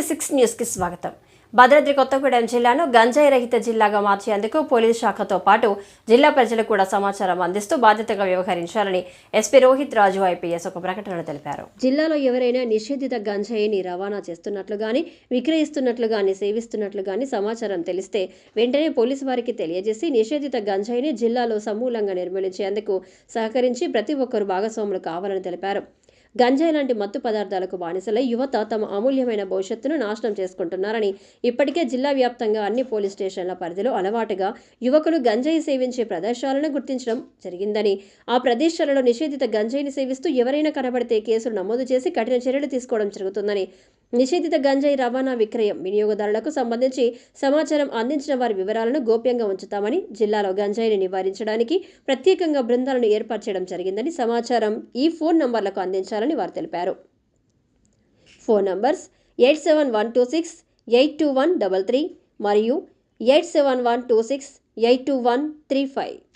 6 న్యూస్కి స్వాగతం. భద్రాద్రి కొత్తగూడెం జిల్లాను గంజాయి రహిత జిల్లాగా మార్చేందుకు పోలీసు శాఖతో పాటు జిల్లా ప్రజలకు కూడా సమాచారం అందిస్తూ బాధ్యతగా వ్యవహరించాలని ఎస్పీ రోహిత్ రాజు ఐపీఎస్ ఒక ప్రకటనలో తెలిపారు. జిల్లాలో ఎవరైనా నిషేధిత గంజాయిని రవాణా చేస్తున్నట్లు గాని, విక్రయిస్తున్నట్లు గాని, సేవిస్తున్నట్లు గాని సమాచారం తెలిస్తే వెంటనే పోలీసు వారికి తెలియజేసి నిషేధిత గంజాయిని జిల్లాలో సమూలంగా నిర్మూలించేందుకు సహకరించి ప్రతి ఒక్కరూ భాగస్వాములు కావాలని తెలిపారు. గంజాయి లాంటి మత్తు పదార్థాలకు బానిసలై యువత తమ అమూల్యమైన భవిష్యత్తును నాశనం చేసుకుంటున్నారని, ఇప్పటికే జిల్లా వ్యాప్తంగా అన్ని పోలీస్ స్టేషన్ల పరిధిలో అలవాటుగా యువకులు గంజాయి సేవించే ప్రదేశాలను గుర్తించడం జరిగిందని, ఆ ప్రదేశాలలో నిషేధిత గంజాయిని సేవిస్తూ ఎవరైనా కనబడితే కేసులు నమోదు చేసి కఠిన చర్యలు తీసుకోవడం జరుగుతుందని, నిషేధిత గంజాయి రవాణా, విక్రయం, వినియోగదారులకు సంబంధించి సమాచారం అందించిన వారి వివరాలను గోప్యంగా ఉంచుతామని, జిల్లాలో గంజాయిని నివారించడానికి ప్రత్యేకంగా బృందాలను ఏర్పాటు చేయడం జరిగిందని సమాచారం ఈ ఫోన్ నంబర్లకు అందించాలని వారు తెలిపారు. ఫోన్ నంబర్స్ 8712682133 మరియు 8712682135.